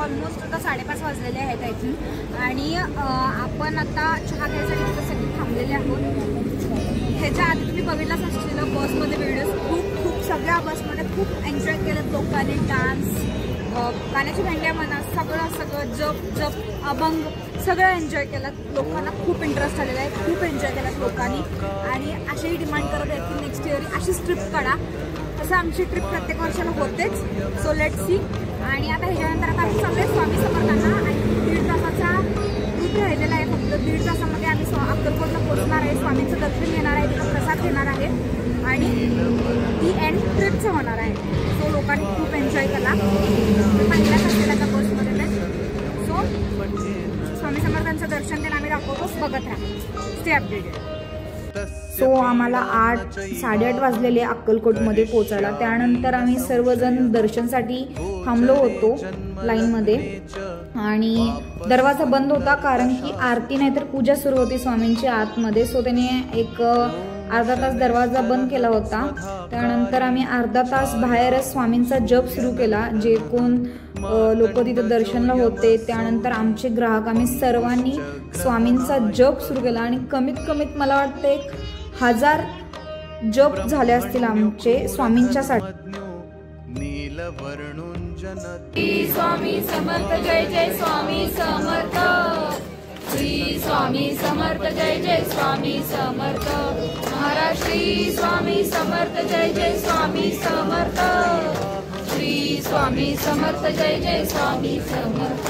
Almost आता 5:30 वाजलेले आहेत आय थिंक आणि आपण आता चहा घ्यायसाठी तिथं सगळे थांबलेले आहोत। ह्याच्या आधी तुम्ही बघितलाच असतील बसमध्ये व्हिडिओज खूप सगळ्या बसमध्ये खूप एन्जॉय केलं लोकांनी। डान्स, गाण्याची भेंड्या म्हणा, सगळं जप अभंग सगळं एन्जॉय केलं। लोकांना खूप इंटरेस्ट आलेला आहे, खूप एन्जॉय केलं लोकांनी आणि अशाही डिमांड करत आहेत की नेक्स्ट इयर अशीच ट्रिप काढा। तसं आमची ट्रिप प्रत्येक वर्षाला होतेच, सो लेट सी। आणि आता ह्याच्यानंतर आता आम्ही चाललोय स्वामी समर्थांना आणि 1.5 तासाचा रूट राहिलेला आहे। फक्त 1.5 तासामध्ये आम्ही अक्कलकोटला पोहोचणार आहे, स्वामींचं दर्शन घेणार आहे, तिथं प्रसाद घेणार आहे आणि ती एंड ट्रिपचं होणार आहे। सो लोकांनी खूप एन्जॉय केला, पहिल्याच असलेला त्या बसमध्ये ते। सो स्वामी समर्थांचं दर्शन त्यांना आम्ही दाखवतो, बघत राहा, स्टे अपडेटेड। सो आम्हाला 8-8:30 वाजलेले अक्कलकोटमध्ये पोचायला। त्यानंतर आम्ही सर्वजण दर्शनसाठी थांबलो होतो लाईनमध्ये आणि दरवाजा बंद होता कारण की आरती नाहीतर पूजा सुरू होती स्वामींची आतमध्ये। सो त्याने एक अर्धा तास दरवाजा बंद केला होता। त्यानंतर आम्ही अर्धा तास बाहेरच स्वामींचा जप सुरू केला, जे कोण लोक तिथे दर्शनला होते। त्यानंतर आमचे ग्राहक आम्ही सर्वांनी स्वामींचा जप सुरू केला आणि कमीत मला वाटतं 1000 जप झाले असतील आमचे स्वामींच्यासाठी। स्वामी समर्थ जय जय स्वामी समर्थ, श्री स्वामी समर्थ जय जय स्वामी समर्थ महाराज, श्री स्वामी समर्थ जय जय स्वामी समर्थ, श्री स्वामी समर्थ जय जय स्वामी समर्थ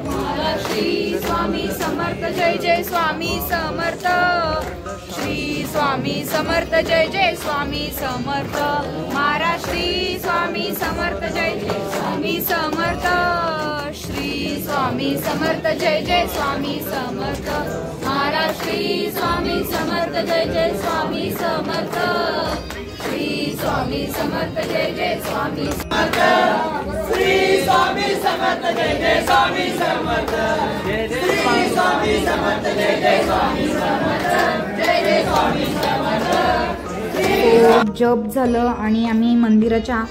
महाराज, श्री स्वामी समर्थ जय जय स्वामी समर्थ, श्री स्वामी समर्थ जय जय स्वामी समर्थ महाराज, श्री स्वामी समर्थ जय जय स्वामी समर्थ, श्री स्वामी समर्थ जय जय स्वामी समर्थ महाराज, श्री स्वामी समर्थ जय जय स्वामी समर्थ, श्री स्वामी समर्थ जय जय स्वामी समर्थ, श्री स्वामी समर्थ जय जय स्वामी समर्थ, श्री स्वामी समर्थ जय जय स्वामी समर्थ, जय जय स्वामी समर्थ। जप झालं आणि आम्ही मंदिराच्या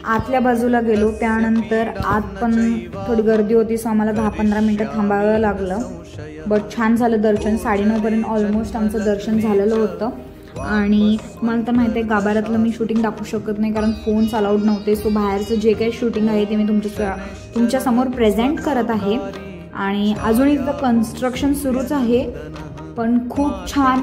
आतल्या बाजूला गेलो। त्यानंतर आत पण थोडी गर्दी होती, सो आम्हाला 10-15 मिनिटं थांबावं लागलं, बट छान झालं दर्शन। 9:30 पर्यंत ऑलमोस्ट आमचं दर्शन झालेलं होतं। आणि मला तर माहिती आहे गाभाऱ्यातलं मी शूटिंग दाखवू शकत नाही कारण फोन्स अलाउड नव्हते। सो बाहेरचं जे काही शूटिंग आहे ते मी तुमच्या समोर प्रेझेंट करत आहे। आणि अजूनही तिथं कन्स्ट्रक्शन सुरूच आहे, पण खूप छान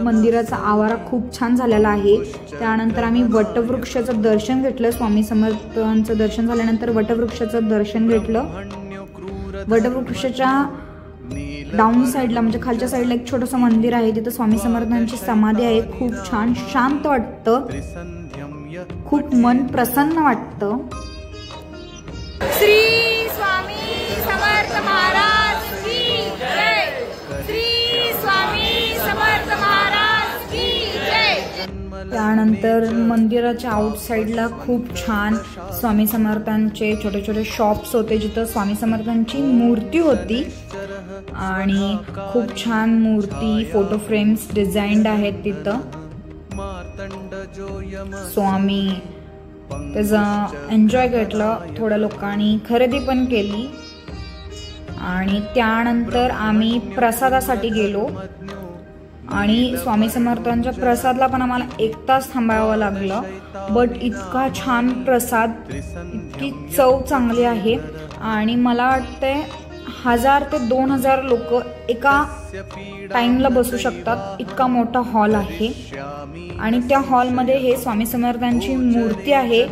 मंदिराचा आवारा खूप छान झालेला आहे। त्यानंतर आम्ही वटवृक्षाचं दर्शन घेतलं, स्वामी समर्थांचं दर्शन झाल्यानंतर वटवृक्षाचं दर्शन घेतलं। वटवृक्षाच्या डाऊन साईडला म्हणजे खालच्या साईडला एक छोटंसं मंदिर आहे, तिथं स्वामी समर्थांची समाधी आहे। खूप छान शांत वाटतं, खूप मन प्रसन्न वाटतं। श्री स्वामी समर्थ महाराज की जय, श्री स्वामी समर्थ महाराज की जय। त्यानंतर मंदिराच्या आउटसाइडला खूप छान स्वामी समर्थांचे छोटे शॉप्स होते, जिथं स्वामी समर्थांची मूर्ती होती आणि खूप छान मूर्ती फोटो फ्रेम्स डिझाईन्ड आहेत तिथं। सो आम्ही त्याचा एन्जॉय घेतलं, थोड्या लोकांनी खरेदी पण केली आणि त्यानंतर आम्ही प्रसादासाठी गेलो आणि स्वामी समर्थांच्या प्रसादला पण आम्हाला 1 तास थांबावं लागलं, बट इतका छान प्रसाद, इतकी चव चांगली आहे आणि मला वाटतंय 1000 ते 2000 लोक एका टाइमला बसू शकतात, इतका मोठा हॉल आहे। आणि त्या हॉलमध्ये हे स्वामी समर्थांची मूर्ती आहे,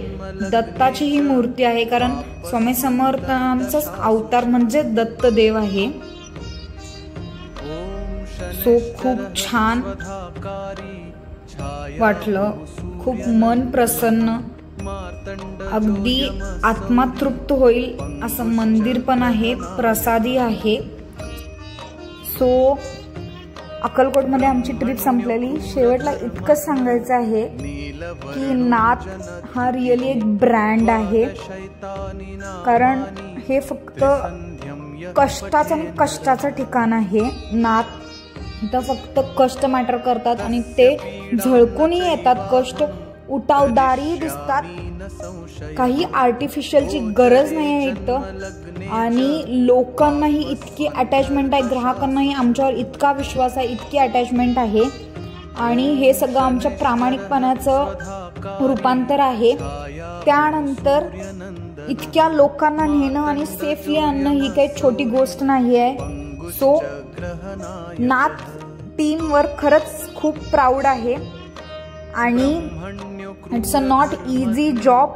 दत्ताची ही मूर्ती आहे कारण स्वामी समर्थांचाच अवतार म्हणजे दत्तदेव आहे। सो खूप छान वाटलं, खूप मन प्रसन्न, अगदी आत्मा तृप्त होईल असं मंदिर पण आहे, प्रसादी आहे। सो अक्कलकोटमध्ये आमची ट्रिप संपलेली। शेवटला इतकंच सांगायचं आहे की नाथ हा रिअली एक ब्रँड आहे, कारण हे फक्त कष्टाचं ठिकाण आहे। नाथ इथं फक्त कष्ट मॅटर करतात आणि ते झळकूनही येतात, कष्ट उठावदारी दिसतात काही आर्टिफिशियलची गरज नाही आहे इथं. आणि लोकांनाही इतकी अटॅचमेंट आहे, ग्राहकांनाही आमच्यावर इतका विश्वास आहे, इतकी अटॅचमेंट आहे. आणि हे सगळं आमच्या प्रामाणिकपणाचं रूपांतर आहे. त्यानंतर इतक्या लोकांना नेणं आणि सेफली आणणं ही काही छोटी गोष्ट नाही आहे. सो नाथ टीमवर खरंच खूप प्राऊड आहे. आणि it's a not easy job,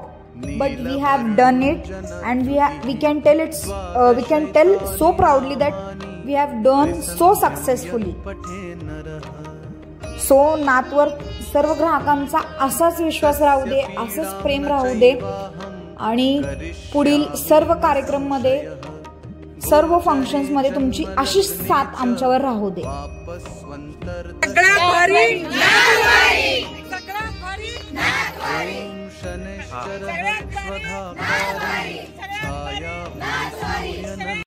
but we have done it, and we can tell so proudly that we have done so successfully. So नाथवर सर्व ग्राहकांचा असाच विश्वास राहू दे, असंच प्रेम राहू दे. आणि पुढील सर्व कार्यक्रममध्ये, सर्व फंक्शन्स मध्ये तुमची अशीच साथ आमच्यावर राहू दे. शनैश्चर